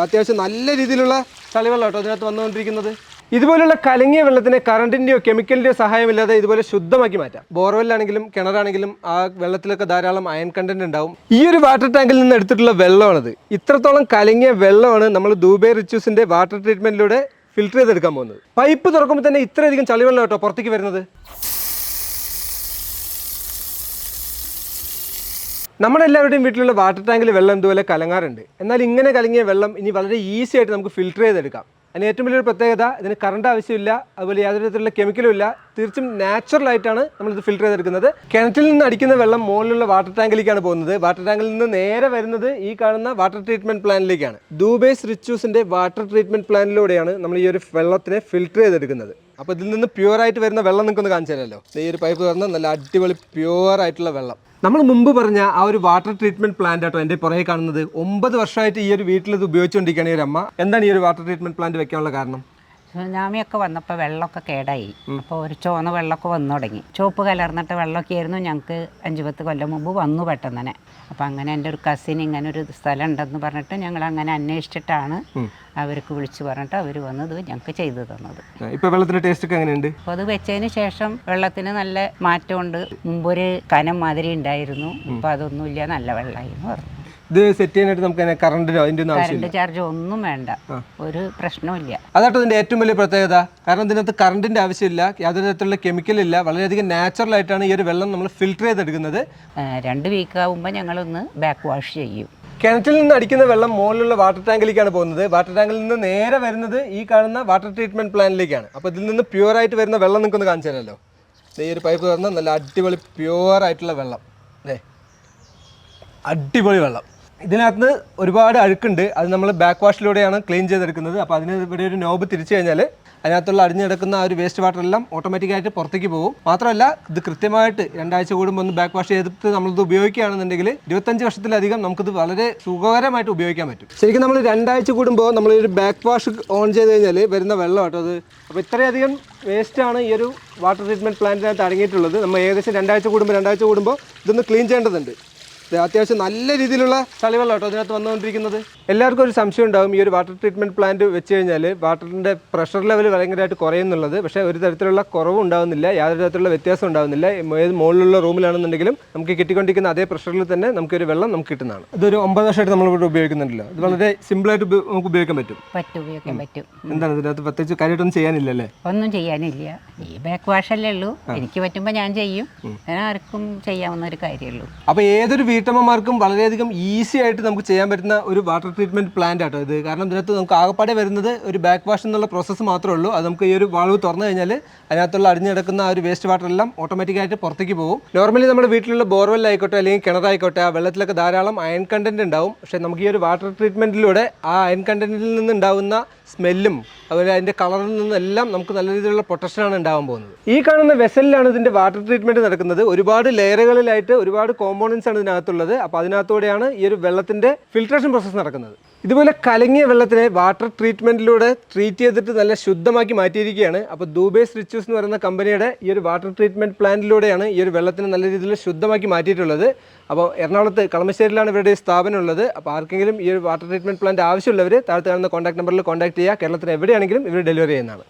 അത്യാവശ്യം നല്ല രീതിയിലുള്ള ചളിവെള്ളം കേട്ടോ അതിനകത്ത് വന്നുകൊണ്ടിരിക്കുന്നത്. ഇതുപോലുള്ള കലങ്ങിയ വെള്ളത്തിനെ കറണ്ടിൻ്റെയോ കെമിക്കലിൻ്റെയോ സഹായമില്ലാതെ ഇതുപോലെ ശുദ്ധമാക്കി മാറ്റാം. ബോർവെല്ലാണെങ്കിലും കിണറാണെങ്കിലും ആ വെള്ളത്തിലൊക്കെ ധാരാളം അയൺ കണ്ടന്റ് ഉണ്ടാവും. ഈ ഒരു വാട്ടർ ടാങ്കിൽ നിന്ന് എടുത്തിട്ടുള്ള വെള്ളമാണത്. ഇത്രത്തോളം കലങ്ങിയ വെള്ളമാണ് നമ്മൾ ദുബൈ റിച്യൂസിൻ്റെ വാട്ടർ ട്രീറ്റ്മെൻറ്റിലൂടെ ഫിൽറ്റർ ചെയ്തെടുക്കാൻ പോകുന്നത്. പൈപ്പ് തുറക്കുമ്പോൾ തന്നെ ഇത്രയധികം ചളിവെള്ളം കേട്ടോ പുറത്തേക്ക് വരുന്നത്. നമ്മളെല്ലാവരുടെയും വീട്ടിലുള്ള വാട്ടർ ടാങ്കിൽ വെള്ളം ഇതുപോലെ കലങ്ങാറുണ്ട്. എന്നാൽ ഇങ്ങനെ കലങ്ങിയ വെള്ളം ഇനി വളരെ ഈസി ആയിട്ട് നമുക്ക് ഫിൽറ്റർ ചെയ്തെടുക്കാം. അതിന് ഏറ്റവും വലിയൊരു പ്രത്യേകത, ഇതിന് കറണ്ട് ആവശ്യമില്ല, അതുപോലെ യാതൊരു തരത്തിലുള്ള കെമിക്കലും ഇല്ല. തീർച്ചും നാച്ചുറലായിട്ടാണ് നമ്മളിത് ഫിൽറ്റർ ചെയ്തെടുക്കുന്നത്. കിണറ്റിൽ നിന്ന് അടിക്കുന്ന വെള്ളം മുകളിലുള്ള വാട്ടർ ടാങ്കിലേക്കാണ് പോകുന്നത്. വാട്ടർ ടാങ്കിൽ നിന്ന് നേരെ വരുന്നത് ഈ കാണുന്ന വാട്ടർ ട്രീറ്റ്മെൻറ്റ് പ്ലാന്റിലേക്കാണ്. ദുബൈ റിച്യൂസിൻ്റെ വാട്ടർ ട്രീറ്റ്മെൻറ്റ് പ്ലാന്റിലൂടെയാണ് നമ്മൾ ഈ ഒരു വെള്ളത്തിനെ ഫിൽറ്റർ ചെയ്തെടുക്കുന്നത്. അപ്പോൾ ഇതിൽ നിന്ന് പ്യുവറായിട്ട് വരുന്ന വെള്ളം നിങ്ങൾക്കൊന്ന് കാണിച്ചു തരാമല്ലോ. ഈ ഒരു പൈപ്പ് തുറന്ന് നല്ല അടിപൊളി പ്യുവറായിട്ടുള്ള വെള്ളം. നമ്മൾ മുമ്പ് പറഞ്ഞ ആ ഒരു വാട്ടർ ട്രീറ്റ്മെന്റ് പ്ലാന്റ് ആട്ടോ എൻ്റെ പുറകെ കാണുന്നത്. 9 വർഷമായിട്ട് ഈ ഒരു വീട്ടിൽ ഇത് ഉപയോഗിച്ചുകൊണ്ടിരിക്കുകയാണ് ഈ ഒരു അമ്മ. എന്താണ് ഈ ഒരു വാട്ടർ ട്രീറ്റ്മെന്റ് പ്ലാന്റ് വെക്കാനുള്ള കാരണം? സുനാമിയൊക്കെ വന്നപ്പോൾ വെള്ളമൊക്കെ കേടായി. അപ്പോൾ ഒരു ചുവന്ന വെള്ളമൊക്കെ വന്നു തുടങ്ങി. ചുവപ്പ് കലർന്നിട്ട് വെള്ളമൊക്കെ ആയിരുന്നു ഞങ്ങൾക്ക് 5-10 കൊല്ലം മുമ്പ് വന്നു പെട്ടെന്ന് തന്നെ. അപ്പോൾ അങ്ങനെ എൻ്റെ ഒരു കസിൻ ഇങ്ങനെ ഒരു സ്ഥലം ഉണ്ടെന്ന് പറഞ്ഞിട്ട് ഞങ്ങൾ അങ്ങനെ അന്വേഷിച്ചിട്ടാണ് അവർക്ക് വിളിച്ച് പറഞ്ഞിട്ട് അവർ വന്നത് ഞങ്ങൾക്ക് ചെയ്തു തന്നത്. ഇപ്പോൾ വെള്ളത്തിൻ്റെ ടേസ്റ്റ് ഒക്കെ എങ്ങനെയുണ്ട്? അപ്പോൾ അത് വെച്ചതിന് ശേഷം വെള്ളത്തിന് നല്ല മാറ്റമുണ്ട്. മുമ്പൊരു കനം മാതിരി ഉണ്ടായിരുന്നു, ഇപ്പോൾ അതൊന്നുമില്ല, നല്ല വെള്ളമായിരുന്നു പറഞ്ഞു. ഇത് സെറ്റ് ചെയ്യാനായിട്ട് നമുക്ക് കറണ്ട് ചാർജ് ഒന്നും വേണ്ട, ഒരു പ്രശ്നമില്ല. അതാട്ടോ ഇതിൻ്റെ ഏറ്റവും വലിയ പ്രത്യേകത. കാരണം ഇതിനകത്ത് കറണ്ടിൻ്റെ ആവശ്യമില്ല, യാതൊരു തരത്തിലുള്ള കെമിക്കലില്ല. വളരെയധികം നാച്ചുറൽ ആയിട്ടാണ് ഈ ഒരു വെള്ളം നമ്മൾ ഫിൽറ്റർ ചെയ്തെടുക്കുന്നത്. 2 വീക്ക് ആകുമ്പോൾ ഞങ്ങളൊന്ന് ബാക്ക് വാഷ് ചെയ്യും. കിണറ്റിൽ നിന്ന് അടിക്കുന്ന വെള്ളം മുകളിലുള്ള വാട്ടർ ടാങ്കിലേക്കാണ് പോകുന്നത്. വാട്ടർ ടാങ്കിൽ നിന്ന് നേരെ വരുന്നത് ഈ കാണുന്ന വാട്ടർ ട്രീറ്റ്മെൻറ്റ് പ്ലാന്റിലേക്കാണ്. അപ്പോൾ ഇതിൽ നിന്ന് പ്യുവറായിട്ട് വരുന്ന വെള്ളം നിങ്ങൾക്കൊന്ന് കാണിച്ചു തരാമല്ലോ. ഈ ഒരു പൈപ്പ് തുറന്ന് നല്ല അടിപൊളി പ്യുവറായിട്ടുള്ള വെള്ളം. അടിപൊളി വെള്ളം. ഇതിനകത്ത് ഒരുപാട് അഴുക്കുണ്ട്, അത് നമ്മൾ ബാക്ക് വാഷിലൂടെയാണ് ക്ലീൻ ചെയ്തെടുക്കുന്നത്. അപ്പോൾ അതിന് ഇവിടെ ഒരു നോബ് തിരിച്ചു കഴിഞ്ഞാൽ അതിനകത്തുള്ള അടിഞ്ഞു കിടക്കുന്ന ആ ഒരു വേസ്റ്റ് വാട്ടർ എല്ലാം ഓട്ടോമാറ്റിക്കായിട്ട് പുറത്തേക്ക് പോകും. മാത്രമല്ല ഇത് കൃത്യമായിട്ട് 2 ആഴ്ച കൂടുമ്പോൾ ഒന്ന് ബാക്ക് വാഷ് ചെയ്തിട്ട് നമ്മളിത് ഉപയോഗിക്കുകയാണെന്നുണ്ടെങ്കിൽ 25 വർഷത്തിലധികം നമുക്കിത് വളരെ സുഖകരമായിട്ട് ഉപയോഗിക്കാൻ പറ്റും. ശരിക്കും നമ്മൾ 2 ആഴ്ച കൂടുമ്പോൾ നമ്മൾ ഒരു ബാക്ക് വാഷ് ഓൺ ചെയ്ത് കഴിഞ്ഞാൽ വരുന്ന വെള്ളം കേട്ടോ അത്. അപ്പോൾ ഇത്രയധികം വേസ്റ്റാണ് ഈ ഒരു വാട്ടർ ട്രീറ്റ്മെൻറ്റ് പ്ലാന്റിനകത്ത് അടങ്ങിയിട്ടുള്ളത്. നമ്മൾ ഏകദേശം 2 ആഴ്ച കൂടുമ്പോൾ ഇതൊന്ന് ക്ലീൻ ചെയ്യേണ്ടതുണ്ട്. അത്യാവശ്യം നല്ല രീതിയിലുള്ള ചളിവെള്ളം കേട്ടോ അതിനകത്ത് വന്നുകൊണ്ടിരിക്കുന്നത്. എല്ലാവർക്കും ഒരു സംശയം ഉണ്ടാകും, ഈ ഒരു വാട്ടർ ട്രീറ്റ്മെൻറ്റ് പ്ലാന്റ് വെച്ച് കഴിഞ്ഞാൽ വാട്ടറിൻ്റെ പ്രഷർ ലെവൽ ഭയങ്കരമായിട്ട് കുറയുന്നുള്ളത്. പക്ഷേ ഒരു തരത്തിലുള്ള കുറവും ഉണ്ടാകുന്നില്ല, യാതൊരു തരത്തിലുള്ള വ്യത്യാസം ഉണ്ടാകുന്നില്ല. ഏത് മുകളിലുള്ള റൂമിലാണെന്നുണ്ടെങ്കിലും നമുക്ക് കിട്ടിക്കൊണ്ടിരിക്കുന്ന അതേ പ്രഷറിൽ തന്നെ നമുക്കൊരു വെള്ളം നമുക്ക് കിട്ടുന്നതാണ്. ഇതൊരു 9 വർഷമായിട്ട് നമ്മളിവിടെ ഉപയോഗിക്കുന്നുണ്ടല്ലോ. ഇത് വളരെ സിമ്പിളായിട്ട് നമുക്ക് ഉപയോഗിക്കാൻ പറ്റും. ഉപയോഗിക്കാൻ പറ്റും. എന്താണ് ഇതിനകത്ത് പ്രത്യേകിച്ച് കാര്യമായിട്ടൊന്നും ചെയ്യാനില്ലല്ലേ? ഒന്നും ചെയ്യാനില്ല, ഈ ബാക്ക് വാഷല്ലേ ഉള്ളൂ. എനിക്ക് പറ്റുമ്പോൾ ഞാൻ ചെയ്യും, ആർക്കും ചെയ്യാവുന്ന ഒരു കാര്യമുള്ളൂ. അപ്പോൾ ഏതൊരു വീട്ടമ്മമാർക്കും വളരെയധികം ഈസി ആയിട്ട് നമുക്ക് ചെയ്യാൻ പറ്റുന്ന ഒരു വാട്ടർ ട്രീറ്റ്മെൻറ്റ് പ്ലാന്റ് ആട്ടോ ഇത്. കാരണം ഇതിനകത്ത് നമുക്ക് ആകപ്പാടെ വരുന്നത് ഒരു ബാക്ക് വാഷ് എന്നുള്ള പ്രോസസ്സ് മാത്രമേ ഉള്ളൂ. അത് നമുക്ക് ഈ ഒരു വാൾവ് തുറന്നു കഴിഞ്ഞാൽ അതിനകത്തുള്ള അടിഞ്ഞു കിടക്കുന്ന ആ ഒരു വേസ്റ്റ് വാട്ടർ എല്ലാം ഓട്ടോമാറ്റിക്കായിട്ട് പുറത്തേക്ക് പോകും. നോർമലി നമ്മുടെ വീട്ടിലുള്ള ബോർവെൽ ആയിക്കോട്ടെ അല്ലെങ്കിൽ കിണറായിക്കോട്ടെ ആ വെള്ളത്തിലൊക്കെ ധാരാളം അയൺ കണ്ടന്റ് ഉണ്ടാവും. പക്ഷേ നമുക്ക് ഈ ഒരു വാട്ടർ ട്രീറ്റ്മെൻറ്റിലൂടെ ആ അയൺ കണ്ടന്റിൽ നിന്ന് ഉണ്ടാകുന്ന സ്മെല്ലും അതുപോലെ അതിൻ്റെ കളറിൽ നിന്നെല്ലാം നമുക്ക് നല്ല രീതിയിലുള്ള പ്രൊട്ടക്ഷനാണ് ഉണ്ടാകാൻ പോകുന്നത്. ഈ കാണുന്ന വെസലിലാണ് ഇതിൻ്റെ വാട്ടർ ട്രീറ്റ്മെൻറ്റ് നടക്കുന്നത്. ഒരുപാട് ലെയറുകളിലായിട്ട് ഒരുപാട് കോമ്പോണൻസ് ആണ് ഇതിനകത്തുള്ളത്. അപ്പോൾ അതിനകത്തൂടെയാണ് ഈ ഒരു വെള്ളത്തിൻ്റെ ഫിൽട്രേഷൻ പ്രോസസ്സ് നടക്കുന്നത്. ഇതുപോലെ കലങ്ങിയ വെള്ളത്തിനെ വാട്ടർ ട്രീറ്റ്മെൻറ്റിലൂടെ ട്രീറ്റ് ചെയ്തിട്ട് നല്ല ശുദ്ധമാക്കി മാറ്റിയിരിക്കുകയാണ്. അപ്പോൾ ദുബൈ റിച്യൂസ് എന്ന് പറയുന്ന കമ്പനിയുടെ ഈ ഒരു വാട്ടർ ട്രീറ്റ്മെൻറ്റ് പ്ലാന്റിലൂടെയാണ് ഈ ഒരു വെള്ളത്തിനെ നല്ല രീതിയിൽ ശുദ്ധമാക്കി മാറ്റിയിട്ടുള്ളത്. അപ്പോൾ എറണാകുളത്ത് കളമശ്ശേരിയിലാണ് ഇവരുടെ സ്ഥാപനം ഉള്ളത്. അപ്പോൾ ആർക്കെങ്കിലും ഈ ഒരു വാട്ടർ ട്രീറ്റ്മെൻറ്റ് പ്ലാന്റ് ആവശ്യമുള്ളവർ താഴത്ത് കാണുന്ന കോൺടാക്ട് നമ്പറിൽ കോൺടാക്ട് ചെയ്യുക. കേരളത്തിൽ എവിടെയാണെങ്കിലും ഇവർ ഡെലിവറി ചെയ്യുന്നതാണ്.